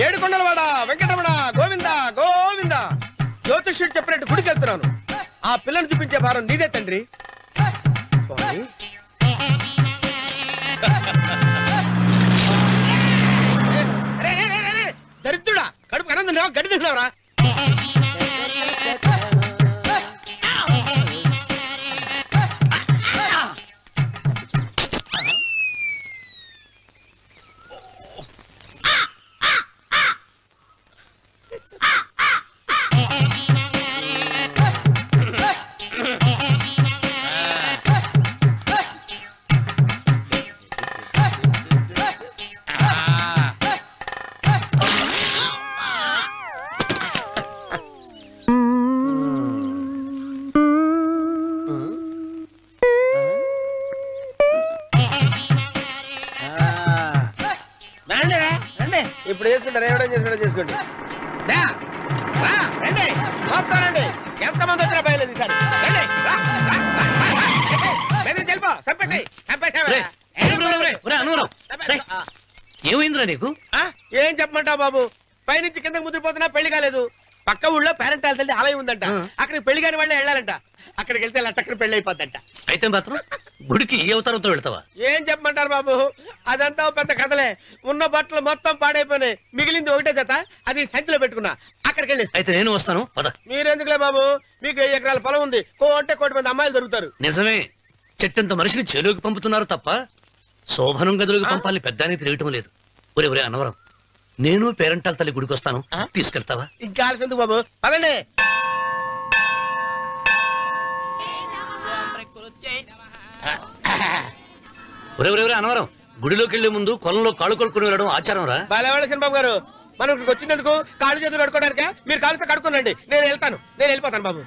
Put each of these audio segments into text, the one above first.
ఏడుకొండలవాడ వెంకటరమణ గోవింద గోవింద. జ్యోతిష్యుడు చెప్పినట్టు గుడికి వెళ్తున్నాను. ఆ పిల్లను చూపించే భారం నీదే తండ్రి. దరిద్రుడా, కడుపు కనం తిన్నావా, గడి తిన్నావరా? ఇప్పుడు చేసుకుంటారు, ఎవడేం చేసుకుంటా చేసుకోండి. రండి, ఎంతమంది వచ్చినా బయలేదు ఈసారి. ఏమైందిరా నీకు? ఏం చెప్పమంటావు బాబు, పైనుంచి కిందకి ముద్రపోతున్నా పెళ్లి కాలేదు. పక్క ఊళ్ళో పేరెంట్ తల్లి ఆలయం ఉందంట, అక్కడికి పెళ్లి కాని వాళ్ళే వెళ్ళాలంట. అక్కడికి వెళ్తే లట్టక్కడ పెళ్లి అయిపోద్దంట. అయితే మాత్రం గుడికి ఏ అవతారంతో వెళ్తావా? ఏం చెప్పమంటారు బాబు, అదంతా పెద్ద కథలే. ఉన్న బట్టలు మొత్తం పాడైపోయినాయి, మిగిలింది ఒకటే జత, అది సంచిలో పెట్టుకున్నా. అక్కడికి వెళ్ళి అయితే నేను వస్తాను. మీరెందుకులే బాబు, మీకు 10 ఎకరాల పొలం ఉంది, కోటి మంది అమ్మాయిలు దొరుకుతారు. నిజమే, చెట్టంత మనిషిని చెరువుకి పంపుతున్నారు తప్ప శోభనం గదులకు పంపాలని పెద్దానికి తెలియటం లేదు. ఒరే ఒరే అన్నవరం, నేను పేరెంటాల తల్లి గుడికి వస్తాను, తీసుకెళ్తావా? ఇంకా ఆలస్యం ఎందుకు బాబు, పదండి. ఒరే ఒరే ఒరే అన్నవరం, గుడిలోకి వెళ్లే ముందు కొలంలో కాళ్ళు కొడుకుని వెళ్ళడం ఆచారం రా. బాలేవాళ్ళ బాబు గారు, మనం ఇక్కడికి వచ్చినందుకు కాళ్ళు చేతులు కడుక్కోవడానికే. మీరు కాళ్ళతో కడుక్కోనండి, నేను వెళ్ళిపోతాను బాబు.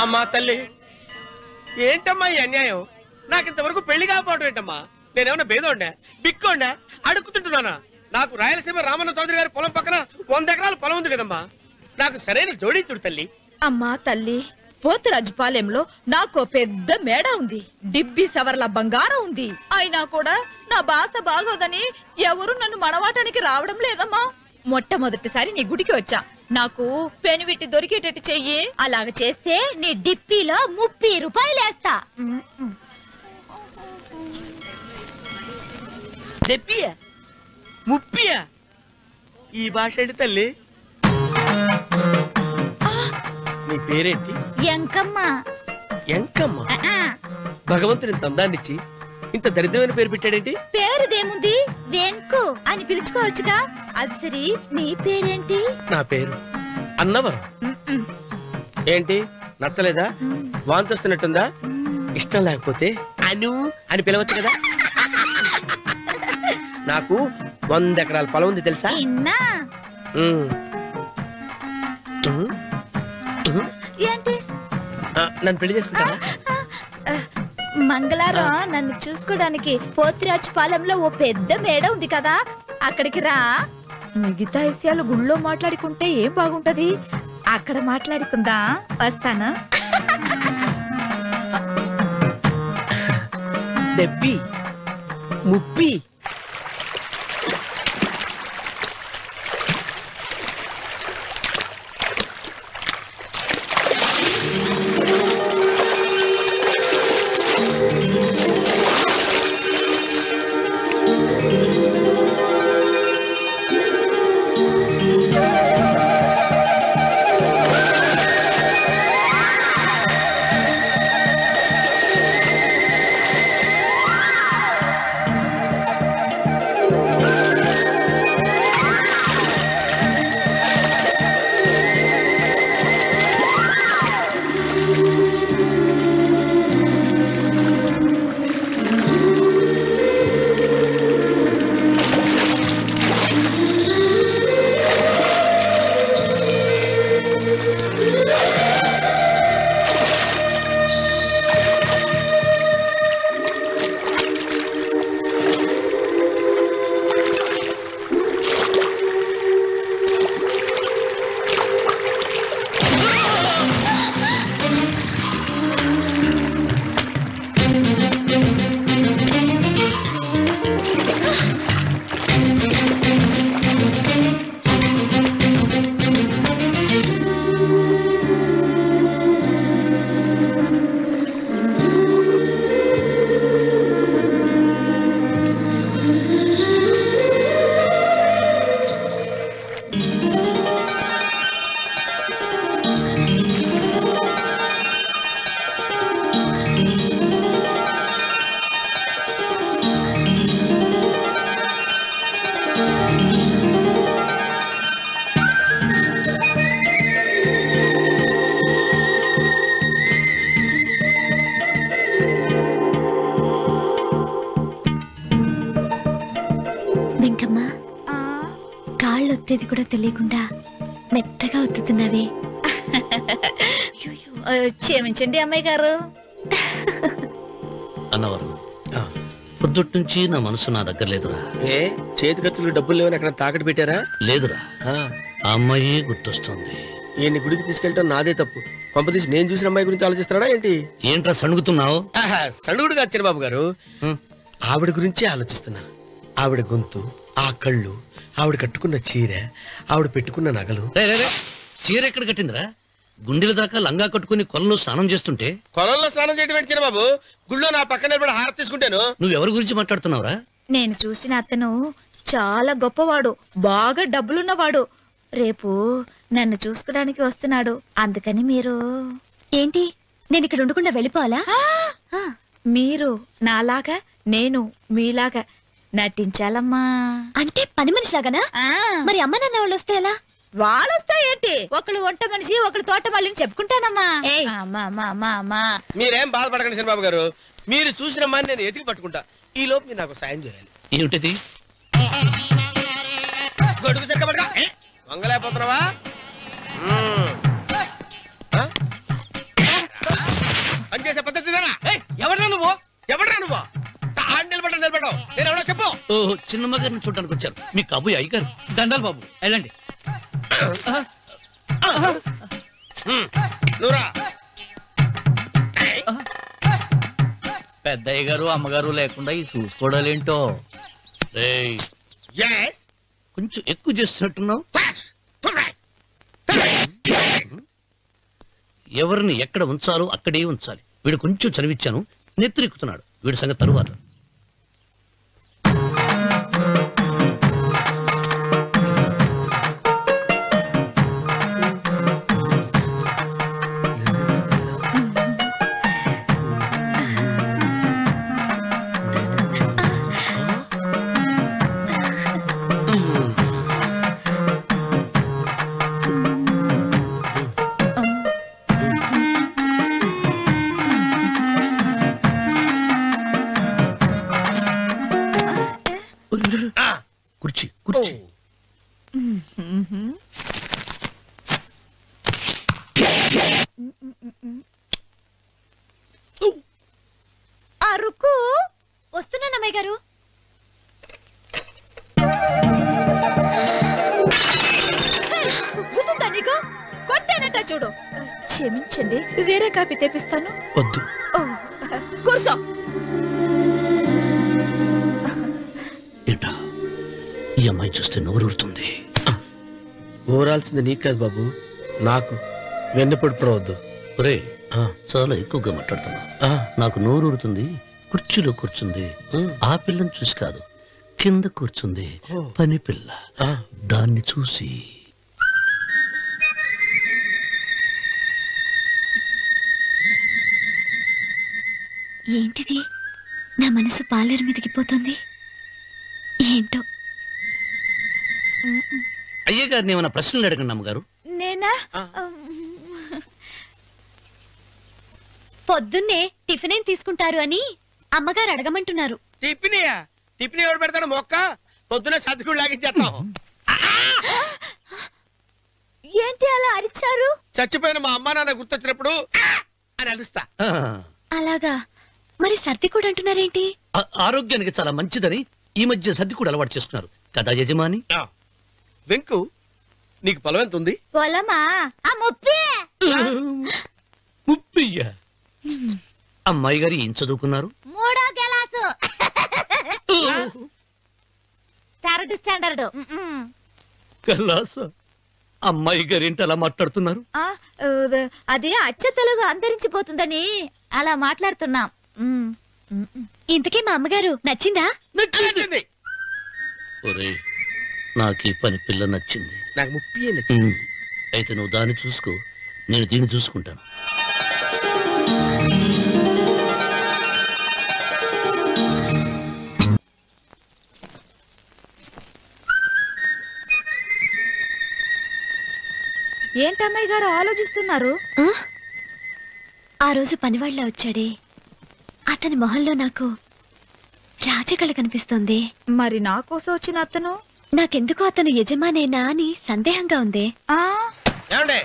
అమ్మా తల్లి, ఏంటమ్మా ఈ అన్యాయం? నాకు ఇంతవరకు పెళ్లి కాకపోవడం ఏంటమ్మా? నేనేమన్నా బేదోండా, బిక్కోండా, అడుగుతుంటున్నానా? నాకు రాయలసీమ రామన్న చౌదరి గారి పొలం పక్కన 100 ఎకరాల పొలం ఉంది కదమ్మా. నాకు సరైన జోడించుడు తల్లి. అమ్మా తల్లి, పోతురాజుపాలెంలో నాకు పెద్ద మేడ ఉంది, డిబ్బి సవర్ల బంగారం ఉంది. అయినా కూడా నా భాష బాగోదని ఎవరు నన్ను మనవాటానికి రావడం లేదమ్మా. మొట్టమొదటిసారి నీ గుడికి వచ్చా, నాకు పెనువిట్టి దొరికేటట్టు చెయ్యి. అలాగ చేస్తే నీ డిప్పిలో 30 రూపాయలు వేస్తా. డిప్పియా 30? ఈ భాష ఏంటి తల్లి? నీ పేరేంటి? ఎంకమ్మ. ఎంకమ్మ? భగవంతుని ఇంత అందాన్నిచ్చి ఇంత దరిద్రమైన పేరు పెట్టాడేంటి? పేరుదేముంది, వెంకు అని పిలుచుకోవచ్చుగా. అది సరి, నీ పేరేంటి? నా పేరు అన్నవరం. ఏంటి నచ్చలేదా? వాంతొస్తున్నట్టుందా? ఇష్టం లేకపోతే అను అని పిలవచ్చు కదా. నాకు 100 ఎకరాల పొలం ఉంది తెలుసా? ఏంటి? నన్ను పెళ్లి చేసుకుంటావా? మంగళవారం నన్ను చూసుకోవడానికి పోతురాజుపాలెంలో ఓ పెద్ద మేడ ఉంది కదా, అక్కడికి రా. మిగతా విషయాలు గుళ్ళో మాట్లాడుకుంటే ఏం బాగుంటది, అక్కడ మాట్లాడుకుందా. వస్తానా? డెబ్బి 30. వెంకమ్మ కాళ్ళు ఒత్తేది కూడా తెలియకుండా మెత్తగా ఒత్తుతున్నావే. క్షమించండి అమ్మాయి గారు. అన్నవరం పొద్దుటి నుంచి నా మనసు నా దగ్గర లేదురా. ఏ చేతి ఖర్చులు డబ్బులు లేవని అక్కడ తాకట్టు పెట్టారా? లేదురా, ఆ అమ్మాయి గుర్తొస్తుంది. ఈయన్ని గుడికి తీసుకెళ్ళటం నాదే తప్పు. పంపదీసి నేను చూసిన అమ్మాయి గురించి ఆలోచిస్తున్నాడా ఏంటి? ఏంట్రా సణుగుతున్నావు? సణుగుడుగా చిన్నబాబు గారు, ఆవిడ గురించే ఆలోచిస్తున్నా. ఆవిడ గొంతు, ఆ కళ్ళు, ఆవిడ కట్టుకున్న చీర, ఆవిడ పెట్టుకున్న నగలు. చీర ఎక్కడ కట్టిందిరా? గుండెల దాకా లంగా కట్టుకుని కొలంలో స్నానం చేస్తుంటే. కొలంలో స్నానం చేయడం ఏంటి చిన్నబాబు? గుళ్ళో నా పక్కన నిలబడి హారతి తీసుకుంటాను. నువ్వెవరి గురించి మాట్లాడుతున్నావురా? నేను చూసిన అతను చాలా గొప్పవాడు, బాగా డబ్బులున్నవాడు. రేపు నన్ను చూసుకోడానికి వస్తున్నాడు. అందుకని మీరు. ఏంటి, నేను ఇక్కడ ఉండకుండా వెళ్ళిపోవాలా? మీరు నాలాగా, నేను మీలాగా నటించాలమ్మా. అంటే పని మనిషిలాగానా? మరి అమ్మ నాన్న వాళ్ళు వస్తే ఎలా? వాళ్ళొస్తా ఏంటి, ఒకళ్ళు వంట మనిషి, ఒకళ్ళు తోట మళ్ళీ చెప్పుకుంటానమ్మా. మీరేం బాధపడకండి చిన్నబాబు గారు. మీరు చూసిన అమ్మాయిని నేను ఎతికి పట్టుకుంటా. ఈ లోపు మీరు నాకు సాయం చేయాలి. ఏమిటది? గొడుగు తిరగబడగా వంగలేకపోతున్నావా? పనిచేసే పద్ధతి ఎవరా నువ్వు? ఎవరా నువ్వు? నిలబడ్డావు. నేను ఎవరో చెప్పు. ఓహో, చిన్నమ్మ గారిని చూడడానికి వచ్చారు. మీ కబుయ్య అయ్యగారు. దండాలు బాబు, వెళ్ళండి. నువ్వురా. పెద్దయ్య గారు అమ్మగారు లేకుండా ఈ చూసుకోవడాలేంటో. కొంచెం ఎక్కువ చేస్తున్నట్టున్నావు. ఎవరిని ఎక్కడ ఉంచాలో అక్కడే ఉంచాలి. వీడు కొంచెం చదివిచ్చాను, నెత్తిరెక్కుతున్నాడు. వీడి సంగతి తరువాత. కుర్చీ కుర్చీ. అరుకు వస్తున్నాను అమ్మాయి గారు. కొట్టానట చూడు. క్షమించండి, వేరే కాపీ తెప్పిస్తాను. వద్దు. కూర్చో. ఏంటా, ఈ అమ్మాయి చూస్తే నోరూరుతుంది. ఊరాల్సింది నీకు కాదు బాబు, నాకు. వెన్నపొడి పడవద్దు. ఒరే, చాలా ఎక్కువగా మాట్లాడుతున్నా. నాకు నోరూరుతుంది. కుర్చీలో కూర్చుంది. ఆ పిల్లని చూసి కాదు, కింద కూర్చుంది పని పిల్ల. దాన్ని చూసి. ఏంటిది, నా మనసు పాలేరు మీదకి పోతుంది ఏంటో. అయ్య గారిని ఏమైనా ప్రశ్నలు అడగండి అమ్మగారు. నేనా? పొద్దున్నే టిఫిన్ ఏం తీసుకుంటారు అని అమ్మగారు అడగమంటున్నారు. టిఫినియా? టిఫిన్ ఎవరు పెడతాడు? మొక్క పొద్దున సతుకుడు లాగించేస్తాం. ఏంటి అలా అరిచారు? చచ్చిపోయిన మా అమ్మా నాన్న గుర్తొచ్చినప్పుడు అని అలుస్తా. అలాగా? మరి సర్ది కూడా అంటున్నారేంటి? ఆరోగ్యానికి చాలా మంచిదని ఈ మధ్య సర్ది కూడా అలవాటు చేస్తున్నారు కదా యజమాని. వెంకు, నీకు పొలం ఎంత ఉంది? పొలమా? ముప్పయ్య. అమ్మాయి గారు ఏం చదువుకున్నారు? 3వ క్లాసు, 3rd స్టాండర్డ్. కలాస. అమ్మాయి గారు ఏంటి అలా మాట్లాడుతున్నారు? అది అచ్చ తెలుగు అంతరించిపోతుందని అలా మాట్లాడుతున్నాం. ఇంతకీ మా అమ్మగారు నచ్చిందా? నచ్చింది. ఒరే, నాకు ఈ పని పిల్ల నచ్చింది. నాకు 30 నచ్చింది. అయితే నువ్వు దాన్ని చూసుకో, నేను దీన్ని చూసుకుంటాను. ఏంటమ్మాయి గారు ఆలోచిస్తున్నారు? ఆ రోజు పనివాళ్ళ వచ్చాడే, అతని మొహంలో నాకు రాజకళ కనిపిస్తోంది. మరి నా కోసం వచ్చిన అతను నాకెందుకో అతను యజమానేనా అని సందేహంగా ఉంది. ఆ ఏమండి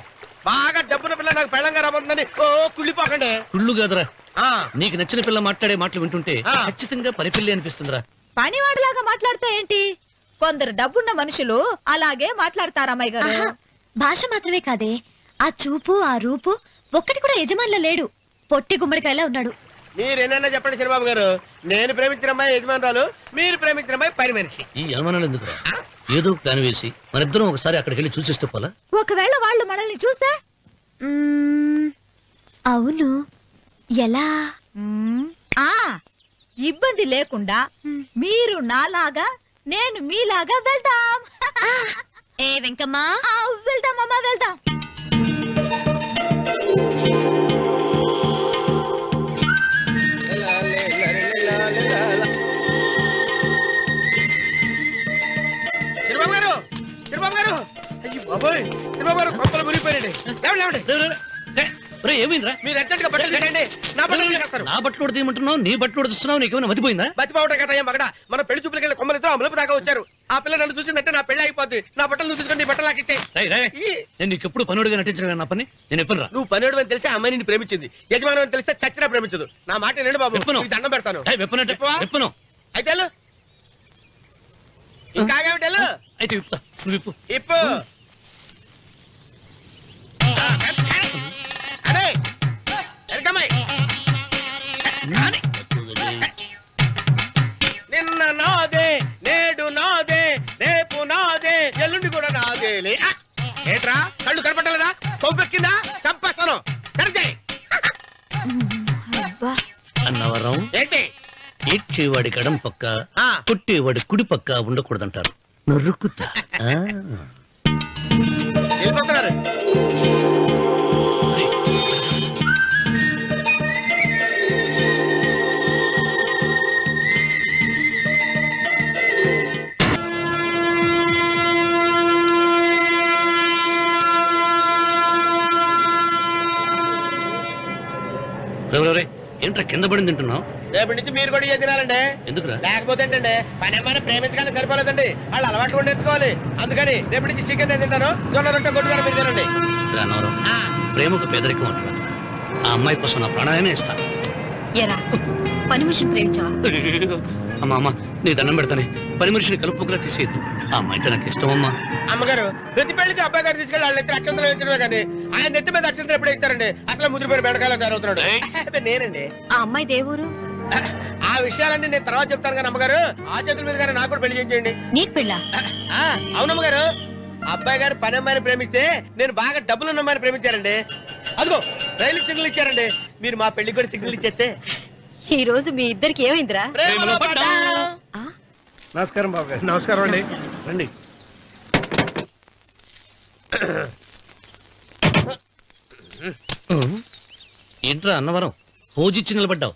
బాగా డబ్బున పిల్ల నాకు పెళ్ళంగా రాబోతుందని ఓ కుళ్ళిపోకండి. కుళ్ళు కాదురా, ఆ, నీకు నచ్చిన పిల్ల మాట్లాడే మాటలు వింటుంటే ఆ. ఖచ్చితంగా పరిపిల్లి అనిపిస్తుందిరా. పనివాడిలాగా మాట్లాడతా ఏంటి? కొందరు డబ్బున్న మనుషులు అలాగే మాట్లాడతారు అమ్మాయి గారు. ఆహా, భాష మాత్రమే కాదే, ఆ చూపు ఆ రూపు ఒక్కటి కూడా యజమానిలో లేడు. పొట్టి గుమ్మడికాయలా ఉన్నాడు. మీరేనన్నా చెప్పండి చంద్రబాబు గారు, నేను ప్రేమించిన అమ్మాయి యజమానురాలు, మీరు ప్రేమించిన అమ్మాయి పని మనిషి. ఈ అనుమానాలు ఎందుకురా? ఏదో ప్లాన్ వేసి మనిద్దరం ఒకసారి అక్కడికి వెళ్ళి చూసేస్తే పోలా? ఒకవేళ వాళ్ళు మనల్ని చూస్తే అవును, ఎలా? ఆ ఇబ్బంది లేకుండా మీరు నాలాగా నేను మీలాగా వెళ్దాం. ఏ వెంకమ్మా, వెళ్దాం అమ్మా వెళ్దాం. చంద్రబాబు గారు, చంద్రబాబు గారు, అయ్యో బాబోయ్, చంద్రబాబు గారు కొంపలు మునిగిపోయారండి. లేవండి. ఏమైందిరా? మీరు అర్జెంట్ గా బట్టలు తీయండి, నా బట్టలు తీసేస్తారు. నా బట్టలు కూడా తీయమంటున్నావు, నీ బట్టలు కూడా తీస్తున్నావు, నీకేమైనా మతిపోయిందా? బతిపోవటం కదా ఏం మగడ, మన పెళ్లి చూపులకి వెళ్ళి కొమ్మలితో అమలుపు దాకా వచ్చారు. ఆ పిల్ల నన్ను చూసిందంటే నా పెళ్లి అయిపోద్ది. నా బట్టలు తీసుకొని బట్టలు నాకు ఇచ్చేయి. నేను నీకు ఎప్పుడు పనుడిగా నటించడం నా పని. నేను ఎప్పుడు రా? నువ్వు పనివాడు అని తెలిసి ఆ అమ్మాయి నిన్ను ప్రేమించింది, యజమాని అని తెలిస్తే చచ్చినా ప్రేమించదు. నా మాట వినండి బాబు, విప్పను. నీకు దండం పెడతాను. విప్పవా? విప్పను. అయితే వెళ్ళు. ఇంకా ఆగేమిటి వెళ్ళు. అయితే విప్పుతా, నువ్వు విప్పు. ఇప్పు. అరే ఎరకమ్మాయి. నిన్న నాదే, నేడు నాదే, రేపు నాదే, ఎల్లుండి కూడా నాదేలే. ఏట్రా కళ్ళు కనపట్టలేదా? కొవ్వెక్కిందా? చంపేస్తాను. కరెక్టే. అన్నవరం ఏంటి? ఏడ్చేవాడి గడం పక్క, ఆ. కొట్టేవాడి కుడి పక్క ఉండకూడదంటారు. నరుకుతా. వెళ్ళిపోతున్నారు. ఏంట్రా కింద పడింది తింటున్నావు? రేపటి నుంచి మీరు కూడా ఇదే తినాలండి. ఎందుకురా? లేకపోతే ఏంటండి, పని అమ్మాయిని ప్రేమించగానే సరిపోలేదండి, వాళ్ళు అలవాటు కూడా నేర్చుకోవాలి. అందుకని రేపటి నుంచి చికెన్ నేను తింటాను, జొన్న రొట్టె కొట్టుకొని మీరు తినండి. అన్నవరం, ప్రేమకు పేదరికం అంటున్నా. ఆ అమ్మాయి కోసం నా ప్రాణాయనే ఇస్తాను. ఎరా పని మనిషిని ప్రేమించావా? అమ్మా అమ్మ, నీ దండం పెడతానే, పని మనిషిని కలుపుకులా తీసేయద్దు. ఆ అమ్మాయి అంటే నాకు ఇష్టం అమ్మా. అమ్మగారు ప్రతి పెళ్లికి అబ్బాయి గారు తీసుకెళ్ళి వాళ్ళ ఎత్తి అక్షంతలు వేయించడమే కానీ ఆయన నెత్తి మీద అక్షంతలు ఎప్పుడు ఇస్తారండి? అసలు ముద్రపోయిన బెడకాయలో తయారవుతున్నాడు. నేనండి. ఆ అమ్మాయి దేవురు ఆ విషయాలన్నీ నేను తర్వాత చెప్తాను కానీ అమ్మగారు, ఆ చేతుల మీద కానీ నాకు కూడా పెళ్లి చేయండి. నీకు పెళ్ళా? అవునమ్మగారు, అబ్బాయి గారు పని అమ్మాయిని ప్రేమిస్తే నేను బాగా డబ్బులున్న అమ్మాయిని ప్రేమించారండి. అదిగో రైలు సిగ్నల్ ఇచ్చారండి. మీరు మా పెళ్లికి కూడా సిగ్నల్ ఇచ్చేస్తే. ఈ రోజు మీ ఇద్దరికి ఏమైందిరా? ప్రేమలో పడ్డాం. నమస్కారం బాబు గారు. నమస్కారం అండి. రండి. ఏంట్రా అన్నవరం, పూజిచ్చి నిలబడ్డావు?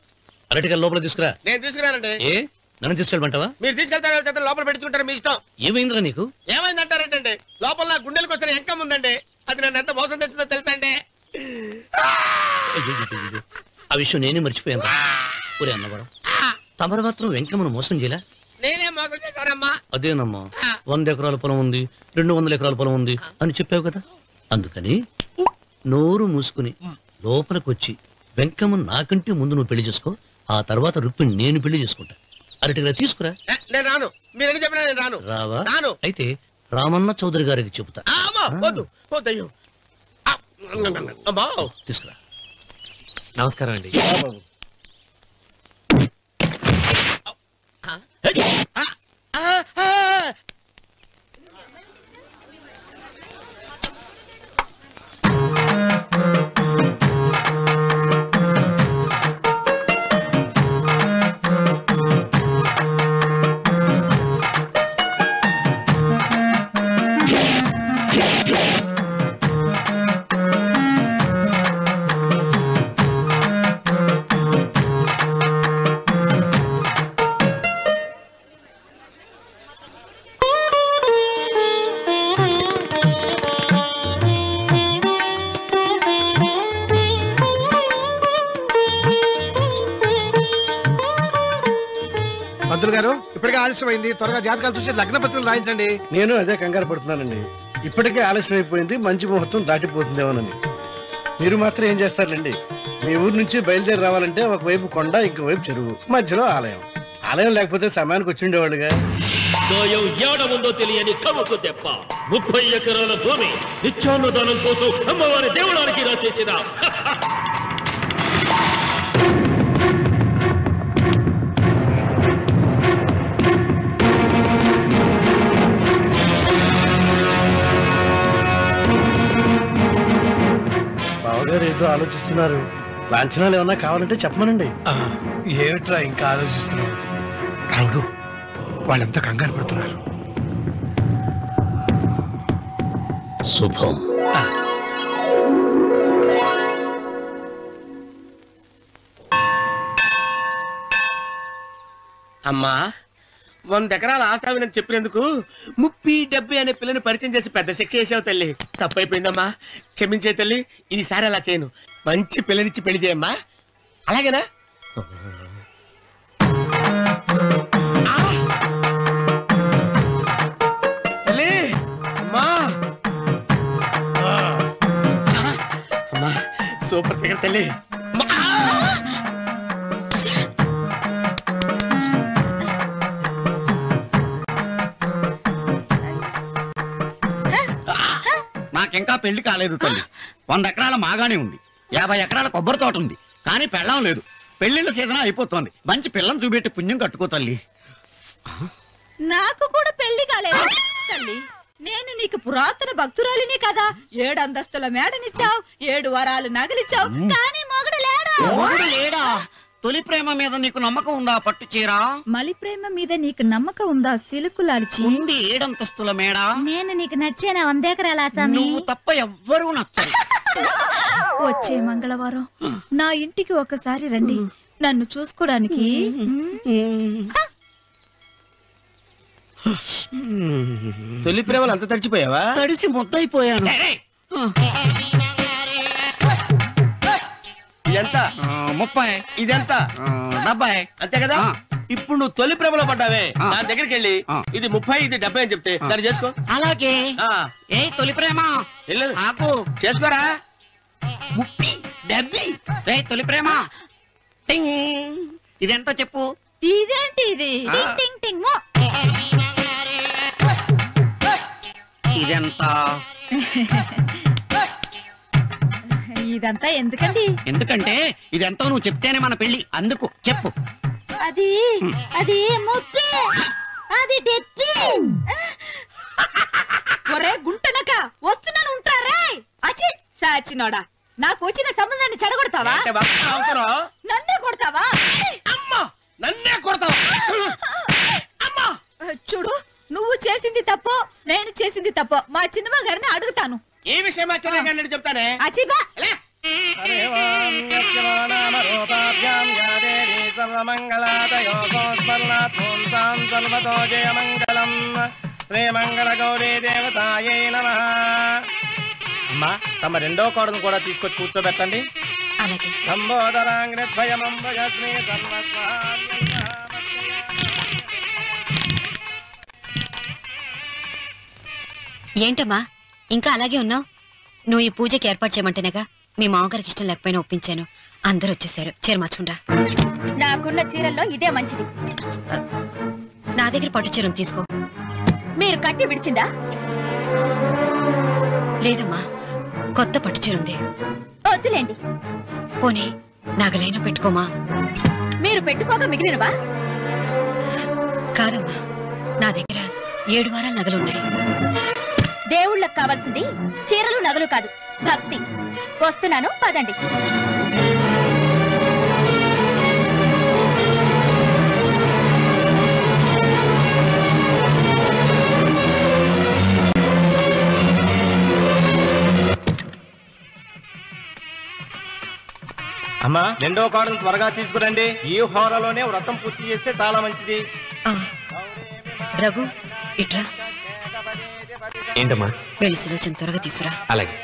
అరటిగా లోపల తీసుకురా. నేను తీసుకున్నానండి. ఏ నన్ను తీసుకెళ్ళమంటావా? మీరు తీసుకెళ్తారు, లోపల పెట్టుకుంటారు, మీ ఇష్టం. ఏమైందిరా నీకు? ఏమైందంటారేంటండి? లోపల నా గుండెలకు వచ్చిన ఎంకం ఉందండి, అది నన్ను ఎంత మోసం తెచ్చిందో తెలుసా అండి? అయ్యయ్యయ్యయ్యో, ఆ విషయం నేనే మర్చిపోయాను. ఒరే అన్నవరం, తమరు మాత్రం వెంకమ్మను మోసం చేయలే? నేనే మోసం చేశానమ్మా. అదేనమ్మా, 100 ఎకరాల పొలం ఉంది, 200 ఎకరాల పొలం ఉంది అని చెప్పావు కదా. అందుకని నోరు మూసుకుని లోపలికి వచ్చి వెంకమ్మ నాకంటే ముందు నువ్వు పెళ్లి చేసుకో, ఆ తర్వాత రుక్మిణి నేను పెళ్లి చేసుకుంటా. అరటిగా తీసుకురా. నేను రాను, మీరని చెప్పినా నేను రాను. రావా? రాను. అయితే రామన్న చౌదరి గారికి చెబుతా. వద్దు వద్దయ్యో. అమ్మా తీసుకురా. నమస్కారం అండి. ఆలస్యమైంది, త్వరగా జాతకాలు చూసి లగ్న పత్రికలు రాయించండి. నేను అదే కంగారు పడుతున్నానండి. ఇప్పటికే ఆలస్యం అయిపోయింది, మంచి ముహూర్తం దాటిపోతుందేమోనని. మీరు మాత్రం ఏం చేస్తారండి? మీ ఊరు నుంచి బయలుదేరి రావాలంటే ఒకవైపు కొండ, ఇంకోవైపు చెరువు, మధ్యలో ఆలయం. ఆలయం లేకపోతే సమయానికి వచ్చిండేవాళ్ళుగా. ఏడముందో తెలియని కవకు తెప్ప 30 ఎకరాల భూమి నిత్యాన్నదానం కోసం అమ్మవారి దేవుడానికి రాసేసిన బావగారు ఏదో ఆలోచిస్తున్నారు. లాంఛనాలు ఏమన్నా కావాలంటే చెప్పమనండి. ఏమిట్రా ఇంకా ఆలోచిస్తున్నావు? రావుడు, వాళ్ళంతా కంగారు పడుతున్నారు. శుభం. అమ్మా 100 ఎకరాల ఆశావినని చెప్పినందుకు 30-70 అనే పిల్లని పరిచయం చేసి పెద్ద శిక్ష చేసావు తల్లి. తప్పైపోయిందమ్మా, క్షమించే తల్లి. ఈసారి అలా చేయను. మంచి పిల్లనిచ్చి పెళ్లి చేయమ్మా. అలాగేనా? తల్లి, అమ్మా, అమ్మా, సూపర్ ఫిగర్ తల్లి. నాకింకా పెళ్లి కాలేదు తల్లి. 100 ఎకరాల మాగానే ఉంది, 50 ఎకరాల కొబ్బరి తోట ఉంది, కానీ పెళ్ళం లేదు. పెళ్లిళ్ళ సీజన్ అయిపోతోంది. మంచి పిల్లని చూపెట్టి పుణ్యం కట్టుకో తల్లి. నాకు కూడా పెళ్లి కాలేదు తల్లి. నేను నీకు పురాతన భక్తురాలిని కదా. 7 అంతస్తుల మేడనిచ్చావు, 7 వరాలు నగలిచ్చావు, కానీ మొగుడు లేడు. మొగుడు లేడా? తొలి ప్రేమ మీద నీకు నమ్మకం ఉందా? పట్టు చీరా. మలి ప్రేమ మీద నీకు నమ్మకం ఉందా? సిలుకులాల్చి ఉంది 7 అంతస్తుల మేడ. నేను నీకు నచ్చేనా 100 ఎకరాల ఆసామి? నువ్వు తప్ప ఎవ్వరూ నచ్చరు. వచ్చే మంగళవారం నా ఇంటికి ఒకసారి రండి, నన్ను చూసుకోడానికి. తొలి ప్రేమలు అంత తడిచిపోయావా? తడిసి ముద్దయిపోయాను. ఎంత? 30. ఇదెంత? 70. అంతే కదా. ఇప్పుడు నువ్వు తొలి ప్రేమలో పడ్డావే, నా దగ్గరికి వెళ్ళి ఇది 30 ఇది 70 అని చెప్తే దాన్ని చేసుకో. అలాగే. ఏ తొలి ప్రేమ నాకు చేసుకోరా. 30 70. ఏ తొలి ప్రేమ ఇదెంత చెప్పు. ఇదేంటి ఇది? టింగ్ టింగ్ టింగ్ మో. ఇదెంత? ఇదంతా ఎందుకండి? ఎందుకంటే ఇదెంతో నువ్వు చెప్తేనే మన పెళ్లి. అందుకు చెప్పు. అది అది ముప్పి, అది డెప్పి. ఒరే గుంటనక, వస్తున్నాను ఉంటారా? అచి సాచినోడా, నాకు వచ్చిన సంబంధాన్ని చెడగొడతావా? నన్నే కొడతావా? అమ్మా, నన్నే కొడతావా? అమ్మా, చూడు, నువ్వు చేసింది తప్పో నేను చేసింది తప్పో మా చిన్నమ్మ గారిని అడుగుతాను. ఏ విషయం ఆశ్చర్యంగా చెప్తానే. అచిబా శ్రీమంగళ గౌరీ దేవతాయై నమః. అమ్మా, తమ రెండో కోడను కూడా తీసుకొచ్చి కూర్చోబెట్టండి. ఏంటమ్మా ఇంకా అలాగే ఉన్నావు? నువ్వు ఈ పూజకి ఏర్పాటు చేయమంటేనేగా మీ మామగారికి ఇష్టం లేకపోయినా ఒప్పించాను. అందరూ వచ్చేసారు. చీర మార్చుకుంటా. నాకున్న చీరల్లో ఇదే మంచిది. నా దగ్గర పట్టు చీరను తీసుకో. మీరు కట్టి విడిచిందా? లేదమ్మా, కొత్త పట్టు చీర ఉంది. వద్దులేండి. పోనీ నాగలైనా పెట్టుకోమా. మీరు పెట్టుకోక మిగిలినవా? కాదమ్మా, నా దగ్గర 7 వారాల నగలున్నాయి. దేవుళ్ళకు కావాల్సింది చీరలు నగలు కాదు, భక్తి. వస్తున్నాను, పదండి. అమ్మా, రెండో కోడను త్వరగా తీసుకురండి. ఈ హోరలోనే వ్రతం పూర్తి చేస్తే చాలా మంచిది. రఘు, ఇట్రా. ఏంటమ్మా? వెళ్ళి సులోచన త్వరగా తీసురా. అలాగే.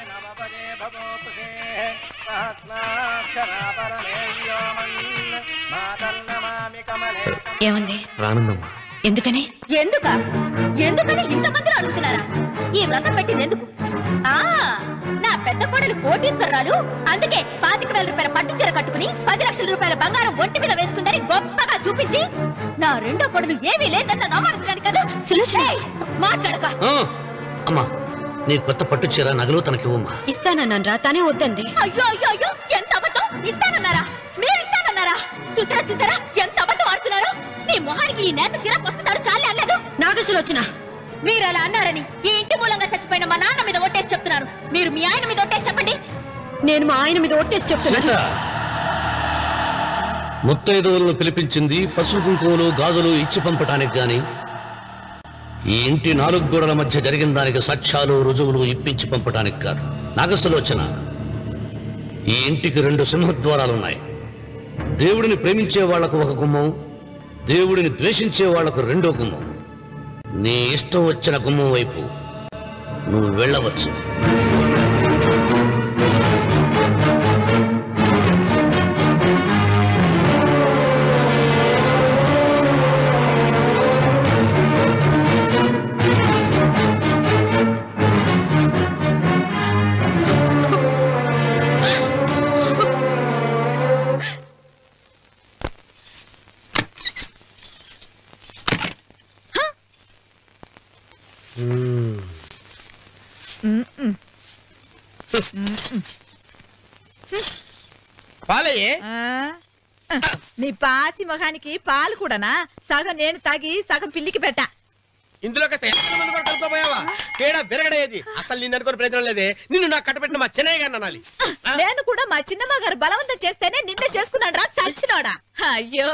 ఏమంది? రానుందమ్మా. ఎందుకని ఎందుకని ఇంతమంది అడుగుతున్నారా? ఈ వ్రతం పెట్టింది ఎందుకు? నా పెద్ద కోడలు కోటీశ్వరాలు, అందుకే 25,000 రూపాయల పట్టు చీర కట్టుకుని 10 లక్షల రూపాయల బంగారం ఒంటి మీద వేస్తుందని గొప్పగా చూపించి నా రెండో కోడలు ఏమీ లేదన్న నమ్మకానికి కదా. మాట్లాడక. అమ్మా, నీ కొత్త పట్టు చీర నగలు తనకివ్వమ్మా. ఇస్తానన్నాను, తానే వద్దండి. అయ్యో అయ్యో అయ్యో, ఎంత అబద్ధం! ఇస్తానన్నారా? మీరు ఇస్తానన్నారా? చూసారా ఎంత అబద్ధం ఆడుతున్నారు? నీ మొహానికి ఈ నేత చీర వస్తున్నారు చాలే అనలేదు. నాగసులోచన, మీరు అలా అన్నారని ఈ ఇంటి మూలంగా చచ్చిపోయిన మా నాన్న మీద ఒట్టేసి చెప్తున్నాను. మీరు మీ ఆయన మీద ఒట్టేసి చెప్పండి. నేను మా ఆయన మీద ఒట్టేసి చెప్తున్నాను. ముత్తైదువులను పిలిపించింది పసుపు కుంకుమలు గాజులు ఇచ్చి పంపటానికి గాని, ఈ ఇంటి 4 గోడల మధ్య జరిగిన దానికి సాక్ష్యాలు రుజువులు ఇప్పించి పంపటానికి కాదు. నాగసులోచన, ఈ ఇంటికి 2 సింహద్వారాలున్నాయి. దేవుడిని ప్రేమించే వాళ్లకు ఒక గుమ్మం, దేవుడిని ద్వేషించే వాళ్లకు 2వ గుమ్మం. నీ ఇష్టం వచ్చిన గుమ్మం వైపు నువ్వు వెళ్ళవచ్చు. పాలయ్యే. నీ పాచి మొహానికి పాలు కూడానా? సగం నేను తాగి సగం పిల్లికి పెట్టా. ఇందులో కలుపుకోపోయావా? తేడా బెరగడేది. అసలు నిన్ను అనుకునే ప్రయత్నం లేదే. నిన్ను నాకు కట్టబెట్టిన మా చెన్నయ్య గారిని అనాలి. నేను కూడా మా చిన్నమ్మ గారు బలవంతం చేస్తేనే నిన్నే చేసుకున్నాడు రా చచ్చినోడా. అయ్యో,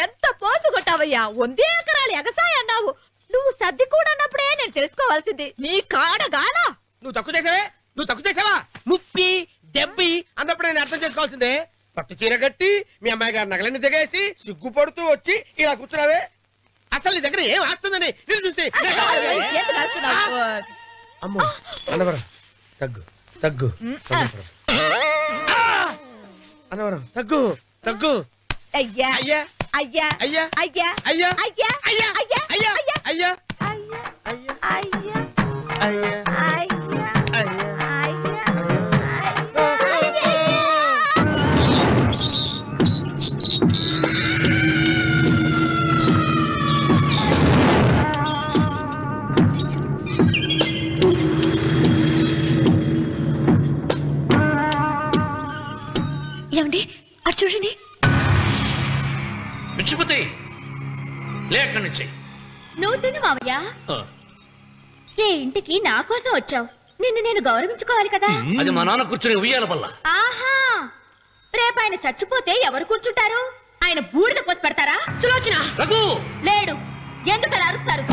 ఎంత పోసు కొట్టావయ్యా! 100 ఎకరాలు ఎగసాయ అన్నావు. నువ్వు సర్ది కూడా అన్నప్పుడే నేను తెలుసుకోవాల్సింది. నీ కాడగానా? నువ్వు తక్కువ చేసావా? ముప్పి దెబ్బి అన్నప్పుడు నేను అర్థం చేసుకోవాల్సిందే. పట్టు చీర కట్టి మీ అమ్మాయి గారు నగలన్నీ దిగేసి సిగ్గుపడుతూ వచ్చి ఇలా కూర్చున్నావే. అసలు నీ దగ్గర ఏం ఆస్తుందని నేను చూసి అమ్మో అన్నవరం తగ్గు అన్నవరం తగ్గు అయ్యా అయ్యా అయ్యా అయ్యా అయ్యా అయ్యా అయ్యా అయ్యా అయ్యా అయ్యా అయ్యా అయ్యా అయ్యా అయ్యా ఏమండి అటు చూడండి. పిచ్చిపోతే లేక నుంచి నువ్వు తిను మావయ్య. ఏ ఇంటికి నా కోసం వచ్చావు, నిన్ను నేను గౌరవించుకోవాలి కదా. అది మా నాన్న కూర్చుని ఉయ్యాల వల్ల. ఆహా, రేపు ఆయన చచ్చిపోతే ఎవరు కూర్చుంటారు? ఆయన బూడిద పోసి పెడతారా? సులోచన రఘు లేడు. ఎందుకు అలా అరుస్తారు?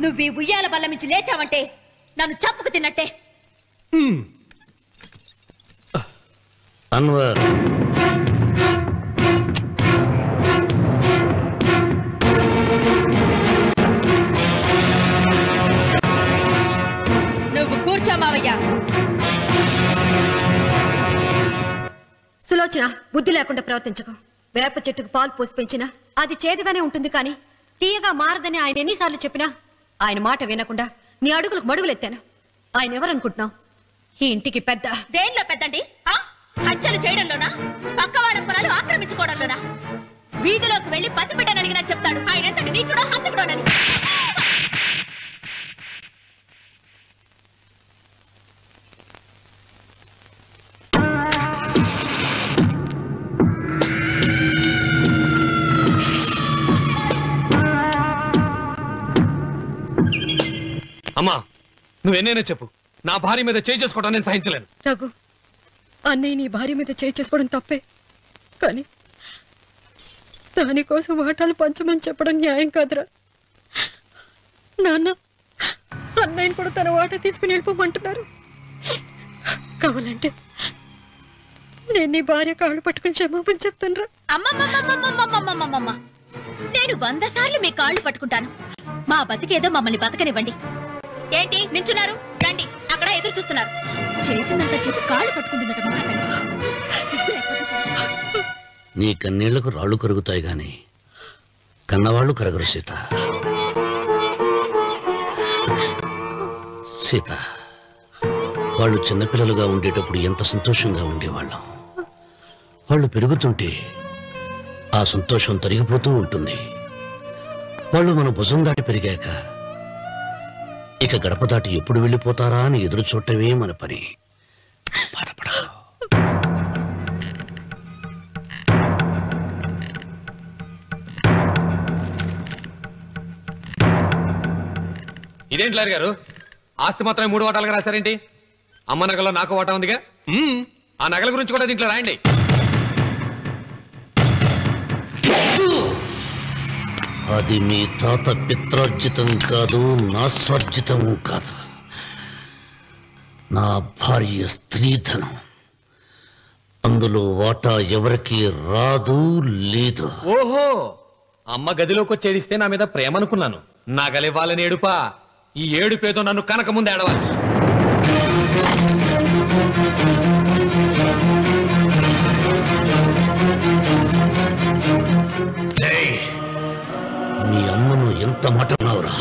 నువ్వు ఈ ఉయ్యాల బల్ల మించి లేచావంటే నన్ను చప్పుకు తిన్నట్టే. అన్వర్, నువ్వు కూర్చో మావయ్య. సులోచన, బుద్ధి లేకుండా ప్రవర్తించకు. వేప చెట్టుకు పాలు పోసి పెంచినా అది చేదుగానే ఉంటుంది, కానీ తీయగా మారదని ఆయన ఎన్నిసార్లు చెప్పినా ఆయన మాట వినకుండా నీ అడుగులకు మడుగులెత్తాను. ఆయన ఎవరనుకుంటున్నావు? ఈ ఇంటికి పెద్ద. దేనిలో పెద్దండి? హత్యలు చేయడంలోనా? పక్కవాడ పొలాలు ఆక్రమించుకోవడంలోనా? వీధిలోకి వెళ్లి పసిబిడ్డని అడిగినా చెప్తాడు ఆయన ఎంతటి నీచుడో హంతకుడోనని. అమ్మా, నువ్వెన్నైనా చెప్పు, నా భార్య మీద చేయి చేసుకోవడం నేను సహించలేను. రఘు, అన్నయ్య నీ భార్య మీద చేయి చేసుకోవడం తప్పే, కానీ దానికోసం వాటాలు పంచమని చెప్పడం న్యాయం కాదురా. నాన్న అన్నయ్యని కూడా తన వాటా తీసుకుని వెళ్ళిపోమంటున్నారు. కావాలంటే నేను నీ భార్య కాళ్ళు పట్టుకుని క్షమాపణ చెప్తాను. అమ్మమ్మమ్మమ్మమ్మమ్మమ్మమ్మమ్మ, నేను 100 సార్లు మీ కాళ్ళు పట్టుకుంటాను. మా బతికేదో మమ్మల్ని బతకనివ్వండి. ఏంటి నించున్నారు? రండి, అక్కడ ఎదురు చూస్తున్నారు. చేసినంత చేసి కాళ్ళు పట్టుకుంటున్నట్టు నీ కన్నీళ్లకు రాళ్లు కరుగుతాయి గాని కన్నవాళ్లు కరగరు సీత. సీత, వాళ్ళు చిన్నపిల్లలుగా ఉండేటప్పుడు ఎంత సంతోషంగా ఉండేవాళ్ళం. వాళ్ళు పెరుగుతుంటే ఆ సంతోషం తరిగిపోతూ ఉంటుంది. వాళ్ళు మన భుజం దాటి పెరిగాక ఇక గడప దాటి ఎప్పుడు వెళ్ళిపోతారా అని ఎదురు చూడటమే మన పని. బాధపడకు. ఇదేంటి లారీ గారు, ఆస్తి మాత్రమే 3 వాటాలుగా రాశారేంటి? అమ్మ నగలో నాకు వాటా ఉందిగా, ఆ నగల గురించి కూడా దీంట్లో రాయండి. అది మీ తాత పిత్రార్జితం కాదు, నా స్వార్జితం కాదు. నా భార్య స్త్రీధనం. అందులో వాటా ఎవరికి రాదు లేదు. ఓహో, అమ్మ గదిలోకి వచ్చి ఏడిస్తే నా మీద ప్రేమ అనుకున్నాను. నగలివ్వాలని ఏడుపా. ఈ ఏడుపేదో నన్ను కనక ముందు ఏడవాలి. మీ అమ్మను ఎంత మాట అన్నావురా?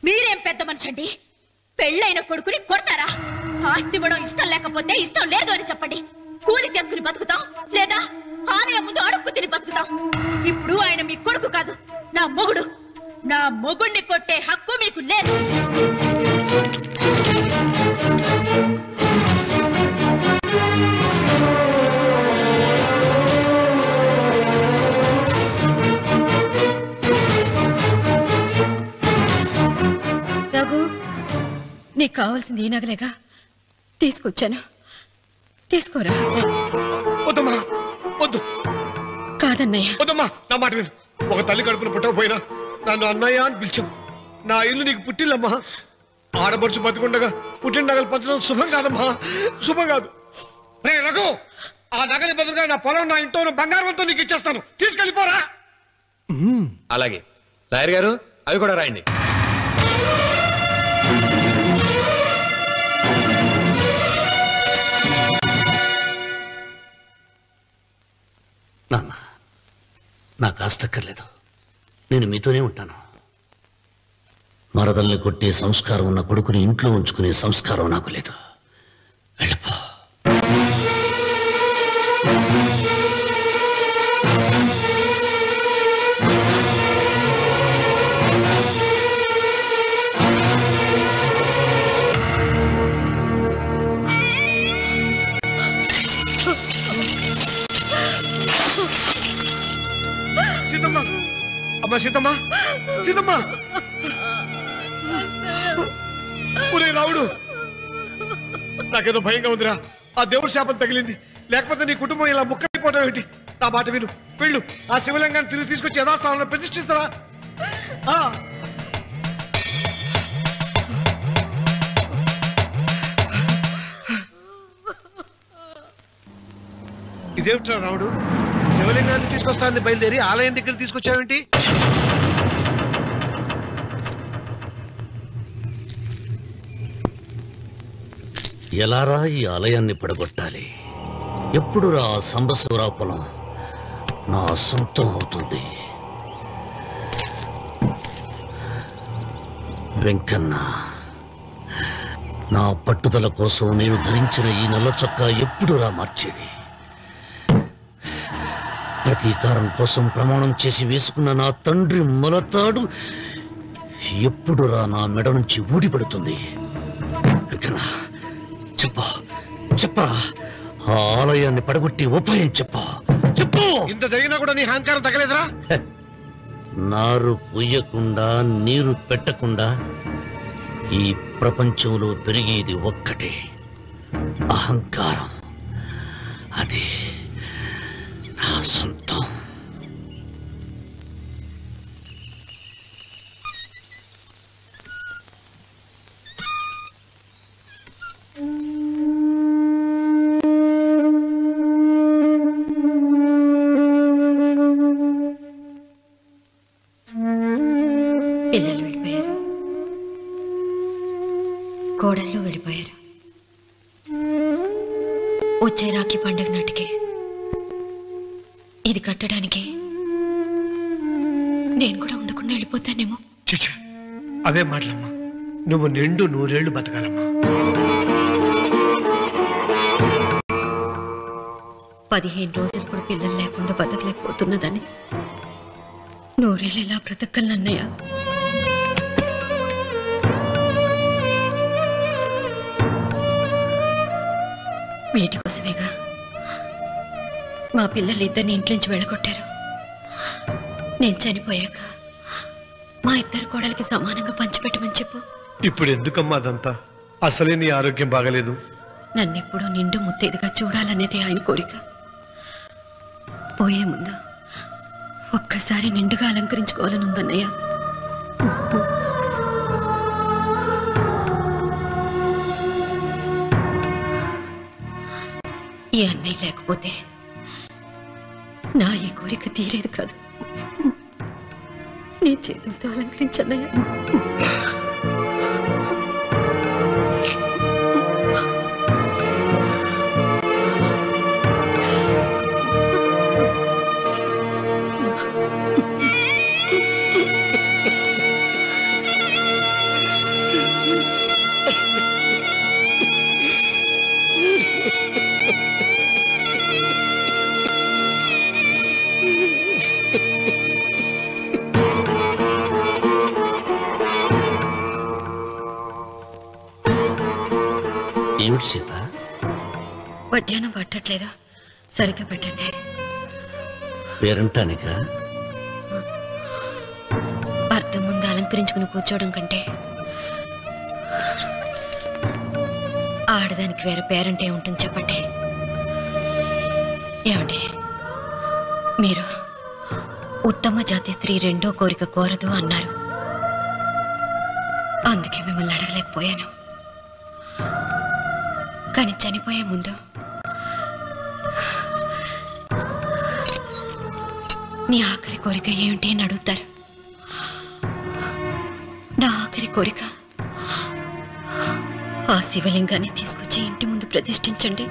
మీరేం పెద్ద మనిషండి, పెళ్ళైన కొడుకుని కొడతారా? ఆస్తి ఇవ్వడం ఇష్టం లేకపోతే ఇష్టం లేదు అని చెప్పండి. కూలి చేసుకుని బతుకుతాం, లేదా ఆలయం ముందు అడుక్కు తిని బతుకుతాం. ఇప్పుడు ఆయన మీ కొడుకు కాదు, నా మొగుడు. నా మొగుడిని కొట్టే హక్కు మీకు లేదు. రఘు, నీకు కావాల్సింది ఈ నగలేగా, తీసుకొచ్చాను. తీసుకోరా. వద్దమ్మా, వద్దు. కాదన్నయ్య. వద్దమ్మా, నా మాట విను. ఒక తల్లి కడుపున పుట్టకపోయినా నన్ను అన్నయ్య అని పిలిచావు. నా ఇల్లు నీకు పుట్టిల్లమ్మా. ఆడపడుచు బతికుండగా పుట్టిన నగలు పంచడం శుభం కాదమ్మా, శుభం కాదు. రే రఘు, ఆ నగలి బదులుగా నా పొలం, నా ఇంట్లో బంగారంతో నీకు ఇచ్చేస్తాను. తీసుకెళ్ళిపోరా. అలాగే లాయర్ గారు, అవి కూడా రాయండి. నాన్న, నాకు ఆస్తక్కర్లేదు. నేను మీతోనే ఉంటాను. మరదల్ని కొట్టే సంస్కారం ఉన్న కొడుకుని ఇంట్లో ఉంచుకునే సంస్కారం నాకు లేదు. వెళ్ళిపో. సీతమ్మ, అమ్మా సీతమ్మ, సీతమ్మ. ఒరే రావుడు, నాకేదో భయంగా ఉందిరా. ఆ దేవుడి శాపం తగిలింది. లేకపోతే నీ కుటుంబం ఇలా ముక్కైపోవడం ఏంటి? నా మాట విను, వెళ్ళు. ఆ శివలింగాన్ని తిరిగి తీసుకొచ్చి యథాస్థానంలో ప్రతిష్ఠిస్తారా? ఇదేమిట్రా రావుడు, శివలింగాన్ని తీసుకొస్తానని బయలుదేరి ఆలయం దగ్గర తీసుకొచ్చావేంటి? ఎలారా ఈ ఆలయాన్ని పడగొట్టాలి? ఎప్పుడు రా సంబశివరావు పొలం నా సొంతం అవుతుంది? వెంకన్న, నా పట్టుదల కోసం నేను ధరించిన ఈ నల్ల చొక్కా ఎప్పుడురా మార్చేది? ప్రతీకారం కోసం ప్రమాణం చేసి వేసుకున్న నా తండ్రి మొలతాడు ఎప్పుడురా నా మెడ నుంచి ఊడిపడుతుంది? కొడుకునా చెప్పు చెప్పరా ఆ ఆలయాన్ని పడగొట్టి ఉపాయం చెప్పు చెప్పు. ఇంత జరిగినా కూడా నీ అహంకారం తగ్గలేదురా? నారు పుయ్యకుండా నీరు పెట్టకుండా ఈ ప్రపంచంలో పెరిగేది ఒక్కటే, అహంకారం. అది నా సొంతం. పిల్లలు వెళ్ళిపోయారు, కోడళ్ళు వెళ్ళిపోయారు. వచ్చే రాఖీ పండగ నాటికి ఇది కట్టడానికి నేను కూడా ఉండకుండా వెళ్ళిపోతానేమో. చిచ్చా, అవే మాటలమ్మా. నువ్వు నిండు 100 ఏళ్ళు బతకాలమ్మా. 15 రోజులు కూడా పిల్లలు లేకుండా బతకలేకపోతున్నదని 100 ఏళ్ళు ఎలా బ్రతకలన్నయ్య? వీటి కోసమేగా మా పిల్లలు ఇద్దరిని ఇంట్లోంచి వెళ్ళగొట్టారు. నేను చనిపోయాక మా ఇద్దరు కోడలికి సమానంగా పంచిపెట్టమని చెప్పు. ఇప్పుడు ఎందుకమ్మా అదంతా? అసలే నీ ఆరోగ్యం బాగలేదు. నన్నెప్పుడు నిండు ముత్తైదుగా చూడాలనేది ఆయన కోరిక. పోయే ముందు ఒక్కసారి నిండుగా అలంకరించుకోవాలని ఉందన్నయ్య. ఈ అన్నయ్య లేకపోతే నా ఈ కోరిక తీరేది కాదు. నీ చేతులతో అలంకరించన్నయ్య. ఏమిటి సీత? వడ్డానం పట్టట్లేదా? సరిగ్గా పెట్టండి. పేరంటానిక అర్థం ముందు అలంకరించుకుని కూర్చోవడం కంటే ఆడదానికి వేరే పేరంటే ఉంటుంది చెప్పండి. ఏమండి, మీరు ఉత్తమ జాతి స్త్రీ రెండో కోరిక కోరదు అన్నారు. అందుకే మిమ్మల్ని అడగలేకపోయాను. కానీ చనిపోయే ముందు నీ ఆఖరి కోరిక ఏమిటి అని అడుగుతారు. నా ఆఖరి కోరిక ఆ శివలింగాన్ని తీసుకొచ్చి ఇంటి ముందు ప్రతిష్ఠించండి.